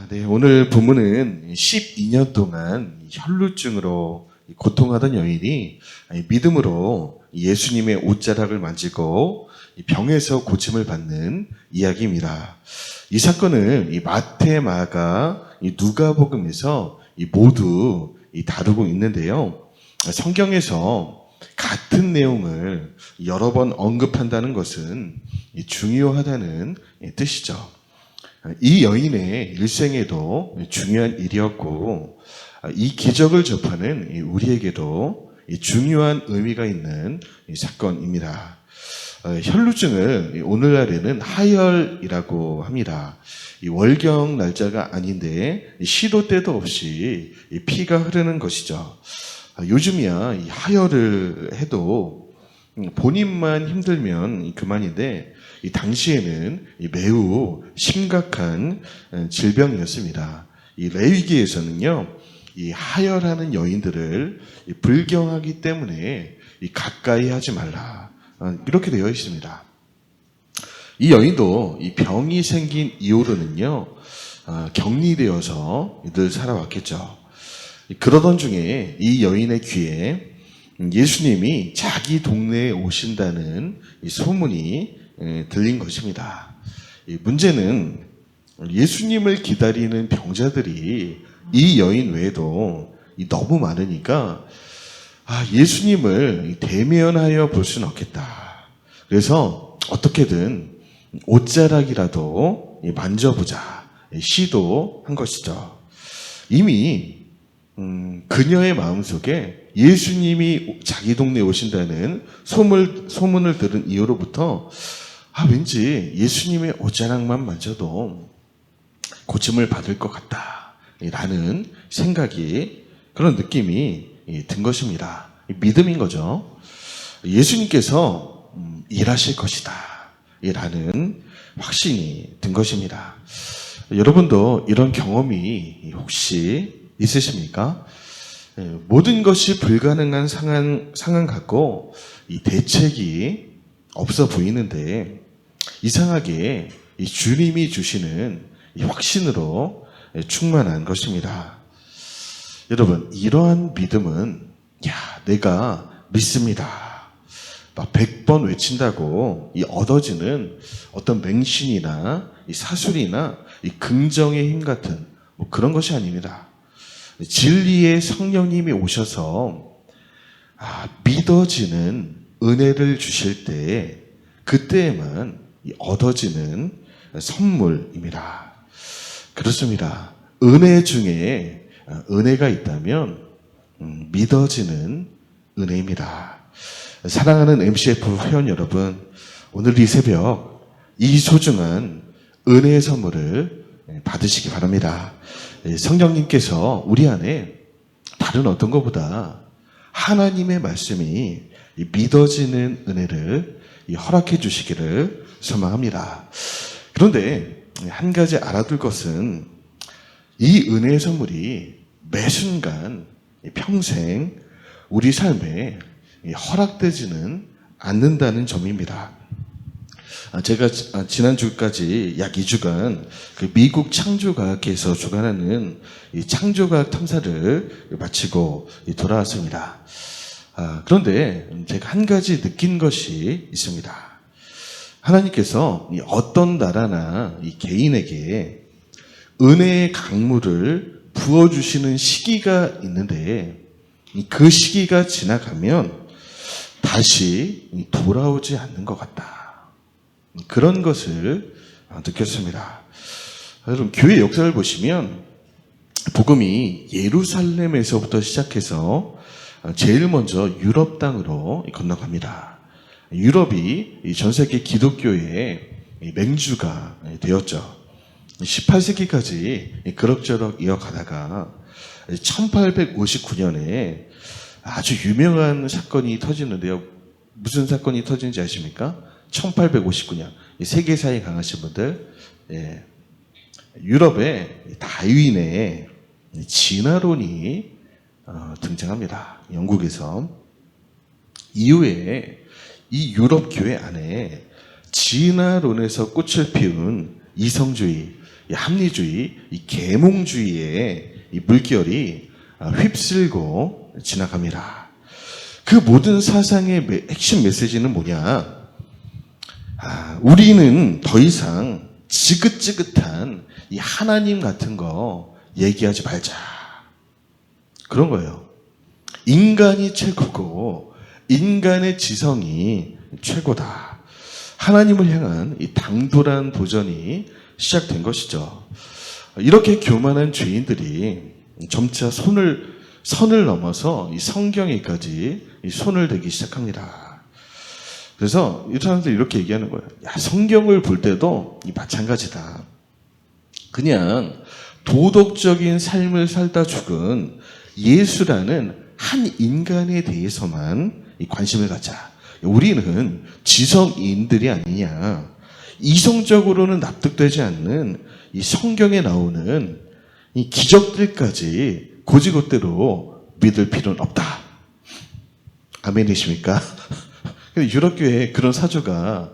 네, 오늘 본문은 12년 동안 혈루증으로 고통하던 여인이 믿음으로 예수님의 옷자락을 만지고 병에서 고침을 받는 이야기입니다. 이 사건을 마태, 마가, 누가복음에서 모두 다루고 있는데요. 성경에서 같은 내용을 여러 번 언급한다는 것은 중요하다는 뜻이죠. 이 여인의 일생에도 중요한 일이었고, 이 기적을 접하는 우리에게도 중요한 의미가 있는 사건입니다. 혈루증을 오늘날에는 하혈이라고 합니다. 월경 날짜가 아닌데 시도 때도 없이 피가 흐르는 것이죠. 요즘이야 하혈을 해도 본인만 힘들면 그만인데 이 당시에는 매우 심각한 질병이었습니다. 이 레위기에서는요, 이 하혈하는 여인들을 불경하기 때문에 가까이 하지 말라, 이렇게 되어 있습니다. 이 여인도 이 병이 생긴 이후로는요, 격리되어서 늘 살아왔겠죠. 그러던 중에 이 여인의 귀에 예수님이 자기 동네에 오신다는 이 소문이 들린 것입니다. 문제는 예수님을 기다리는 병자들이 이 여인 외에도 너무 많으니까 예수님을 대면하여 볼 수는 없겠다. 그래서 어떻게든 옷자락이라도 만져보자 시도한 것이죠. 이미 그녀의 마음속에 예수님이 자기 동네에 오신다는 소문을 들은 이후로부터 왠지 예수님의 옷자락만 만져도 고침을 받을 것 같다 라는 생각이, 그런 느낌이 든 것입니다. 믿음인 거죠. 예수님께서 일하실 것이다 라는 확신이 든 것입니다. 여러분도 이런 경험이 혹시 있으십니까? 모든 것이 불가능한 상황 같고 이 대책이 없어 보이는데 이상하게 이 주님이 주시는 이 확신으로 충만한 것입니다. 여러분, 이러한 믿음은 내가 믿습니다, 막 100번 외친다고 이 얻어지는 어떤 맹신이나 이 사술이나 이 긍정의 힘 같은 그런 것이 아닙니다. 진리의 성령님이 오셔서 믿어지는 은혜를 주실 때 그때에만 얻어지는 선물입니다. 그렇습니다. 은혜 중에 은혜가 있다면 믿어지는 은혜입니다. 사랑하는 MCF 회원 여러분, 오늘 이 새벽 이 소중한 은혜의 선물을 받으시기 바랍니다. 성령님께서 우리 안에 다른 어떤 것보다 하나님의 말씀이 믿어지는 은혜를 허락해 주시기를 소망합니다. 그런데 한 가지 알아둘 것은 이 은혜의 선물이 매 순간 평생 우리 삶에 허락되지는 않는다는 점입니다. 제가 지난주까지 약 2주간 그 미국 창조과학회에서 주관하는 이 창조과학 탐사를 마치고 돌아왔습니다. 그런데 제가 한 가지 느낀 것이 있습니다. 하나님께서 어떤 나라나 이 개인에게 은혜의 강물을 부어주시는 시기가 있는데 그 시기가 지나가면 다시 돌아오지 않는 것 같다. 그런 것을 느꼈습니다. 여러분, 교회 역사를 보시면 복음이 예루살렘에서부터 시작해서 제일 먼저 유럽 땅으로 건너갑니다. 유럽이 전 세계 기독교의 맹주가 되었죠. 18세기까지 그럭저럭 이어가다가 1859년에 아주 유명한 사건이 터지는데요. 무슨 사건이 터지는지 아십니까? 1859년, 세계사에 강하신 분들, 유럽의 다윈의 진화론이 등장합니다. 영국에서. 이후에 이 유럽 교회 안에 진화론에서 꽃을 피운 이성주의, 이 합리주의, 이 계몽주의의 이 물결이 휩쓸고 지나갑니다. 그 모든 사상의 핵심 메시지는 뭐냐? 우리는 더 이상 지긋지긋한 이 하나님 같은 거 얘기하지 말자. 그런 거예요. 인간이 최고고 인간의 지성이 최고다. 하나님을 향한 이 당돌한 도전이 시작된 것이죠. 이렇게 교만한 죄인들이 점차 선을 넘어서 이 성경에까지 이 손을 대기 시작합니다. 그래서 이 사람들이 이렇게 얘기하는 거예요. 야, 성경을 볼 때도 이 마찬가지다. 그냥 도덕적인 삶을 살다 죽은 예수라는 한 인간에 대해서만 이 관심을 갖자. 우리는 지성인들이 아니냐. 이성적으로는 납득되지 않는 이 성경에 나오는 이 기적들까지 고지것대로 믿을 필요는 없다. 아멘이십니까? 유럽교회에 그런 사조가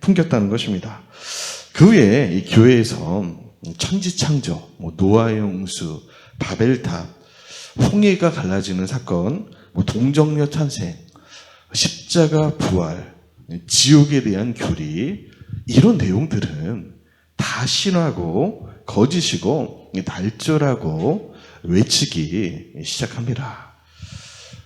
풍겼다는 것입니다. 그 후에 이 교회에서 천지창조, 노아의 홍수, 바벨탑, 홍해가 갈라지는 사건, 동정녀 탄생, 십자가 부활, 지옥에 대한 교리, 이런 내용들은 다 신화고 거짓이고 날조라고 외치기 시작합니다.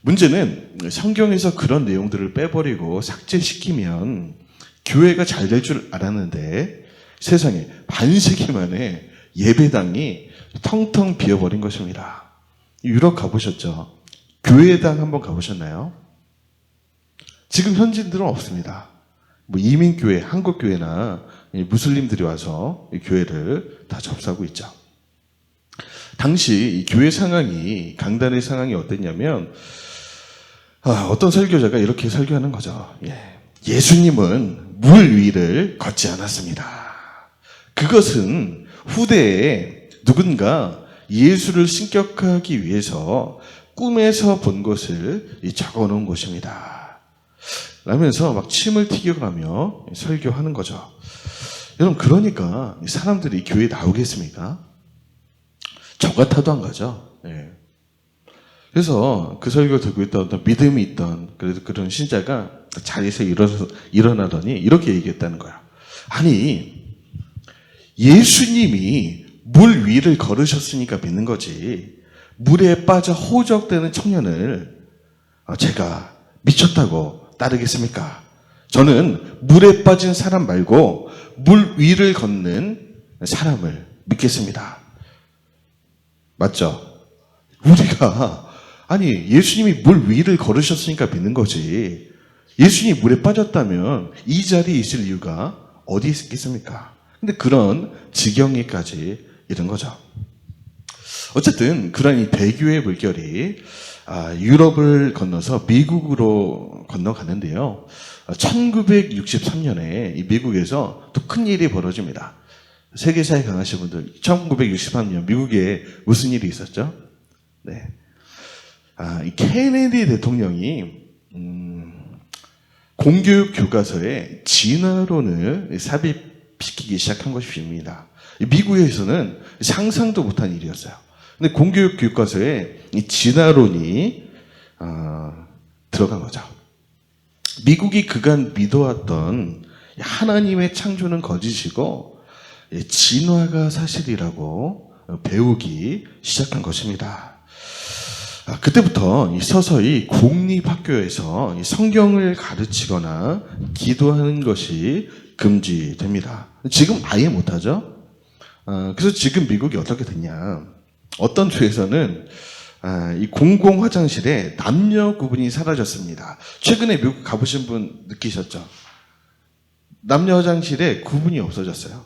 문제는 성경에서 그런 내용들을 빼버리고 삭제시키면 교회가 잘 될 줄 알았는데 세상에 반세기 만에 예배당이 텅텅 비어버린 것입니다. 유럽 가보셨죠? 교회당 한번 가보셨나요? 지금 현지인들은 없습니다. 이민교회, 한국교회나 무슬림들이 와서 이 교회를 다 접수하고 있죠. 당시 이 교회 상황이, 강단의 상황이 어땠냐면, 어떤 설교자가 이렇게 설교하는 거죠. 예수님은 물 위를 걷지 않았습니다. 그것은 후대에 누군가 예수를 신격하기 위해서 꿈에서 본 것을 적어 놓은 것입니다. 라면서 막 침을 튀겨가며 설교하는 거죠. 여러분, 그러니까 사람들이 교회에 나오겠습니까? 저 같아도 안 가죠. 그래서 그 설교 듣고 있던 어떤 믿음이 있던 그런 신자가 자리에서 일어나더니 이렇게 얘기했다는 거야. 아니, 예수님이 물 위를 걸으셨으니까 믿는 거지. 물에 빠져 호적되는 청년을 제가 미쳤다고 따르겠습니까? 저는 물에 빠진 사람 말고 물 위를 걷는 사람을 믿겠습니다. 맞죠? 우리가 아니, 예수님이 물 위를 걸으셨으니까 믿는 거지. 예수님이 물에 빠졌다면 이 자리에 있을 이유가 어디 있겠습니까? 근데 그런 지경에까지 이른 거죠. 어쨌든 그런 이 대교의 물결이 유럽을 건너서 미국으로 건너가는데요. 1963년에 이 미국에서 또 큰 일이 벌어집니다. 세계사에 강하신 분들, 1963년 미국에 무슨 일이 있었죠? 이 케네디 대통령이 공교육 교과서에 진화론을 삽입시키기 시작한 것입니다. 미국에서는 상상도 못한 일이었어요. 근데 공교육 교과서에 이 진화론이 들어간 거죠. 미국이 그간 믿어왔던 하나님의 창조는 거짓이고 진화가 사실이라고 배우기 시작한 것입니다. 그때부터 서서히 공립학교에서 성경을 가르치거나 기도하는 것이 금지됩니다. 지금 아예 못하죠. 그래서 지금 미국이 어떻게 됐냐. 어떤 주에서는 이 공공 화장실에 남녀 구분이 사라졌습니다. 최근에 미국 가보신 분 느끼셨죠? 남녀 화장실에 구분이 없어졌어요.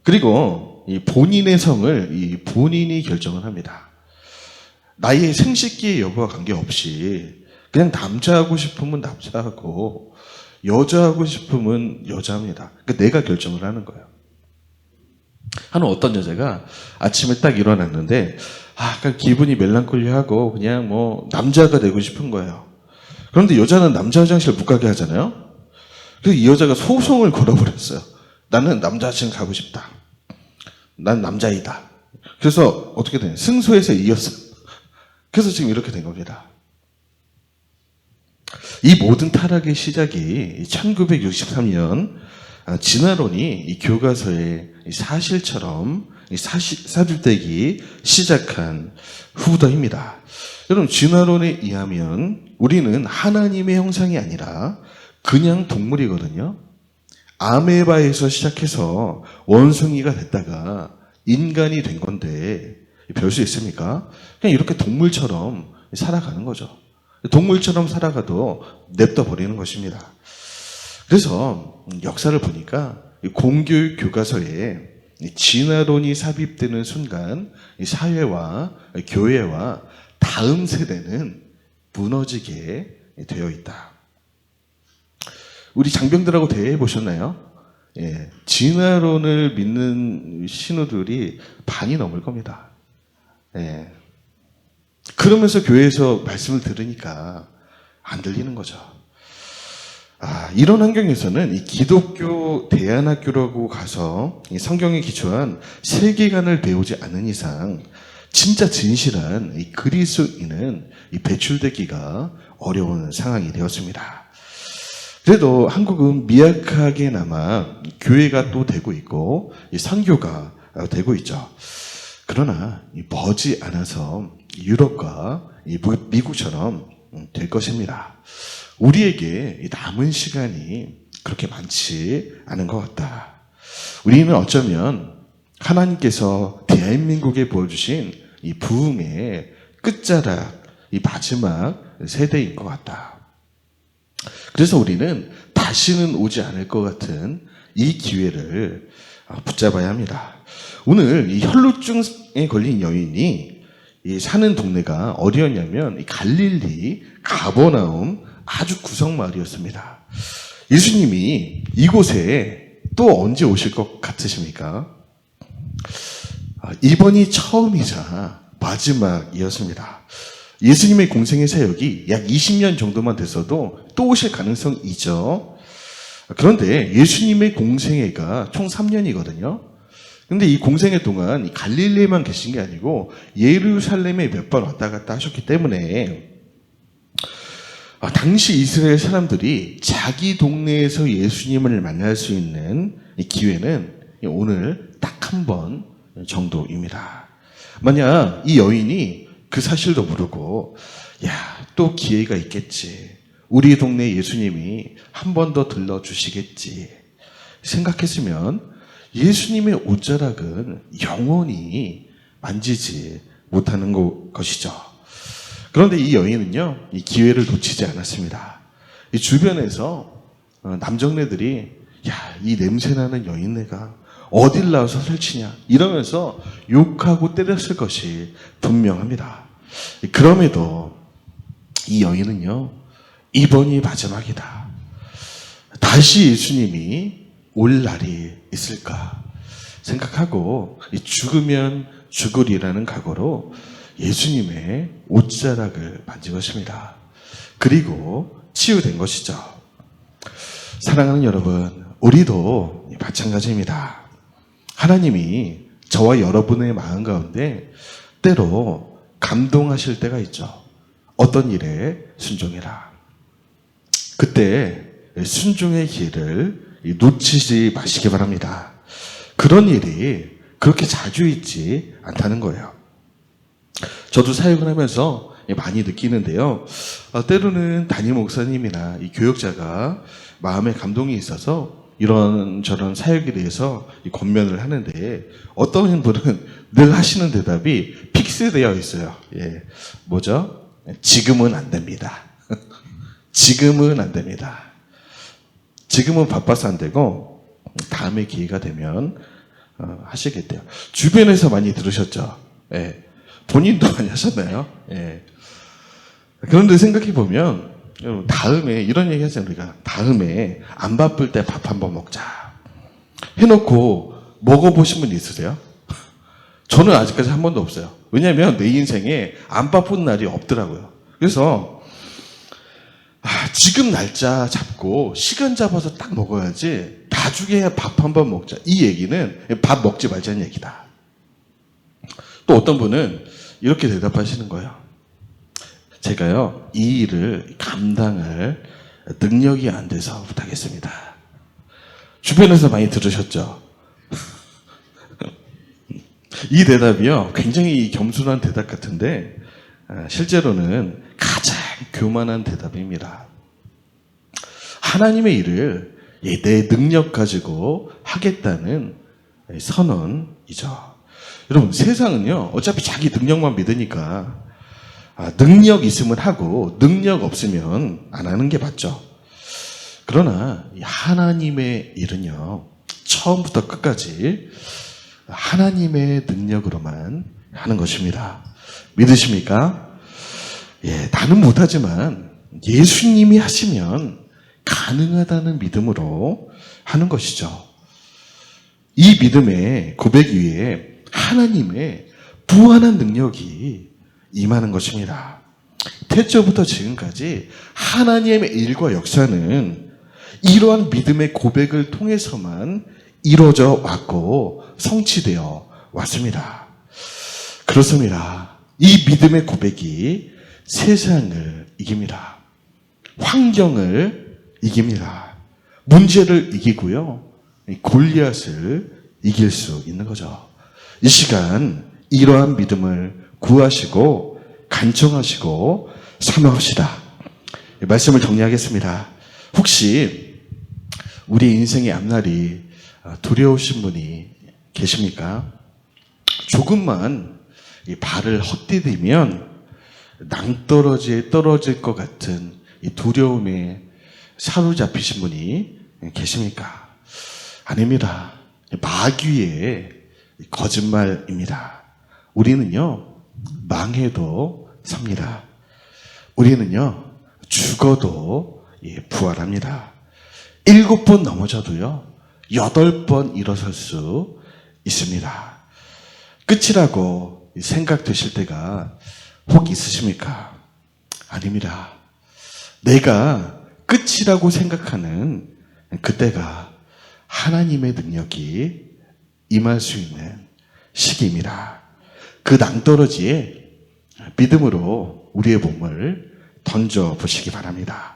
그리고 이 본인의 성을 이 본인이 결정을 합니다. 나의 생식기 여부와 관계없이 그냥 남자하고 싶으면 남자하고 여자하고 싶으면 여자입니다. 그러니까 내가 결정을 하는 거예요. 어떤 여자가 아침에 딱 일어났는데 약간 기분이 멜랑콜리하고 그냥 남자가 되고 싶은 거예요. 그런데 여자는 남자 화장실 못 가게 하잖아요. 그래서 이 여자가 소송을 걸어버렸어요. 나는 남자친 가고 싶다. 난 남자이다. 그래서 어떻게 되냐? 승소해서 이겼어. 그래서 지금 이렇게 된 겁니다. 이 모든 타락의 시작이 1963년 진화론이 이 교과서의 사실처럼 사실되기 시작한 후부터입니다. 여러분, 진화론에 의하면 우리는 하나님의 형상이 아니라 그냥 동물이거든요. 아메바에서 시작해서 원숭이가 됐다가 인간이 된 건데 별 수 있습니까? 그냥 이렇게 동물처럼 살아가는 거죠. 동물처럼 살아가도 냅둬 버리는 것입니다. 그래서 역사를 보니까 공교육 교과서에 진화론이 삽입되는 순간 사회와 교회와 다음 세대는 무너지게 되어 있다. 우리 장병들하고 대화해 보셨나요? 예, 진화론을 믿는 신우들이 반이 넘을 겁니다. 예. 그러면서 교회에서 말씀을 들으니까 안 들리는 거죠. 이런 환경에서는 이 기독교 대안학교라고 가서 이 성경에 기초한 세계관을 배우지 않는 이상 진짜 진실한 이 그리스도인은 이 배출되기가 어려운 상황이 되었습니다. 그래도 한국은 미약하게나마 교회가 또 되고 있고 이 선교가 되고 있죠. 그러나 머지 않아서 유럽과 미국처럼 될 것입니다. 우리에게 남은 시간이 그렇게 많지 않은 것 같다. 우리는 어쩌면 하나님께서 대한민국에 보여주신 이 부흥의 끝자락, 이 마지막 세대인 것 같다. 그래서 우리는 다시는 오지 않을 것 같은 이 기회를 붙잡아야 합니다. 오늘 이 혈루증에 걸린 여인이 사는 동네가 어디였냐면 이 갈릴리 가버나움 아주 구석마을이었습니다. 예수님이 이곳에 또 언제 오실 것 같으십니까? 이번이 처음이자 마지막이었습니다. 예수님의 공생의 사역이 약 20년 정도만 됐어도 또 오실 가능성이 있죠. 그런데 예수님의 공생애가 총 3년이거든요. 근데 이 공생애 동안 이 갈릴리에만 계신 게 아니고 예루살렘에 몇 번 왔다 갔다 하셨기 때문에 당시 이스라엘 사람들이 자기 동네에서 예수님을 만날 수 있는 이 기회는 오늘 딱 한 번 정도입니다. 만약 이 여인이 그 사실도 모르고 또 기회가 있겠지. 우리 동네 예수님이 한 번 더 들러주시겠지 생각했으면 예수님의 옷자락은 영원히 만지지 못하는 것이죠. 그런데 이 여인은요, 이 기회를 놓치지 않았습니다. 이 주변에서 남정네들이 이 냄새나는 여인네가 어딜 나와서 설치냐 이러면서 욕하고 때렸을 것이 분명합니다. 그럼에도 이 여인은요, 이번이 마지막이다. 다시 예수님이 올 날이 있을까 생각하고 죽으면 죽으리라는 각오로 예수님의 옷자락을 만진 것입니다. 그리고 치유된 것이죠. 사랑하는 여러분, 우리도 마찬가지입니다. 하나님이 저와 여러분의 마음 가운데 때로 감동하실 때가 있죠. 어떤 일에 순종해라. 그때 순종의 길을 놓치지 마시기 바랍니다. 그런 일이 그렇게 자주 있지 않다는 거예요. 저도 사역을 하면서 많이 느끼는데요. 때로는 담임 목사님이나 이 교역자가 마음에 감동이 있어서 이런저런 사역에 대해서 권면을 하는데 어떤 분은 늘 하시는 대답이 픽스되어 있어요. 뭐죠? 지금은 안 됩니다. 지금은 안 됩니다. 지금은 바빠서 안 되고 다음에 기회가 되면 하시겠대요. 주변에서 많이 들으셨죠? 본인도 많이 하셨나요? 그런데 생각해 보면 다음에 이런 얘기 하잖아요. 우리가 다음에 안 바쁠 때 밥 한번 먹자 해놓고 먹어보신 분 있으세요? 저는 아직까지 한 번도 없어요. 왜냐하면 내 인생에 안 바쁜 날이 없더라고요. 그래서 지금 날짜 잡고 시간 잡아서 딱 먹어야지 나중에 밥 한번 먹자. 이 얘기는 밥 먹지 말자는 얘기다. 또 어떤 분은 이렇게 대답하시는 거예요. 제가요, 이 일을 감당할 능력이 안 돼서 못하겠습니다. 주변에서 많이 들으셨죠? 이 대답이요, 굉장히 겸손한 대답 같은데 실제로는 가장 교만한 대답입니다. 하나님의 일을 내 능력 가지고 하겠다는 선언이죠. 여러분, 세상은요, 어차피 자기 능력만 믿으니까 능력 있으면 하고 능력 없으면 안 하는 게 맞죠. 그러나 하나님의 일은요, 처음부터 끝까지 하나님의 능력으로만 하는 것입니다. 믿으십니까? 예, 나는 못하지만 예수님이 하시면 가능하다는 믿음으로 하는 것이죠. 이 믿음의 고백 위에 하나님의 무한한 능력이 임하는 것입니다. 태초부터 지금까지 하나님의 일과 역사는 이러한 믿음의 고백을 통해서만 이루어져 왔고 성취되어 왔습니다. 그렇습니다. 이 믿음의 고백이 세상을 이깁니다. 환경을 이깁니다. 문제를 이기고요, 골리앗을 이길 수 있는 거죠. 이 시간 이러한 믿음을 구하시고 간청하시고 사모합시다. 말씀을 정리하겠습니다. 혹시 우리 인생의 앞날이 두려우신 분이 계십니까? 조금만 이 발을 헛디디면 낭떠러지에 떨어질 것 같은 이 두려움에 사로잡히신 분이 계십니까? 아닙니다. 마귀의 거짓말입니다. 우리는요, 망해도 삽니다. 우리는요, 죽어도 부활합니다. 7번 넘어져도요, 8번 일어설 수 있습니다. 끝이라고 생각되실 때가 혹 있으십니까? 아닙니다. 내가 끝이라고 생각하는 그때가 하나님의 능력이 임할 수 있는 시기입니다. 그 낭떠러지에 믿음으로 우리의 몸을 던져보시기 바랍니다.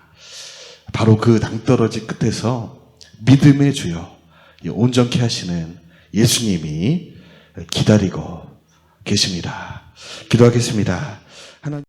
바로 그 낭떠러지 끝에서 믿음의 주여, 온전케 하시는 예수님이 기다리고 계십니다. 기도하겠습니다. 하나님.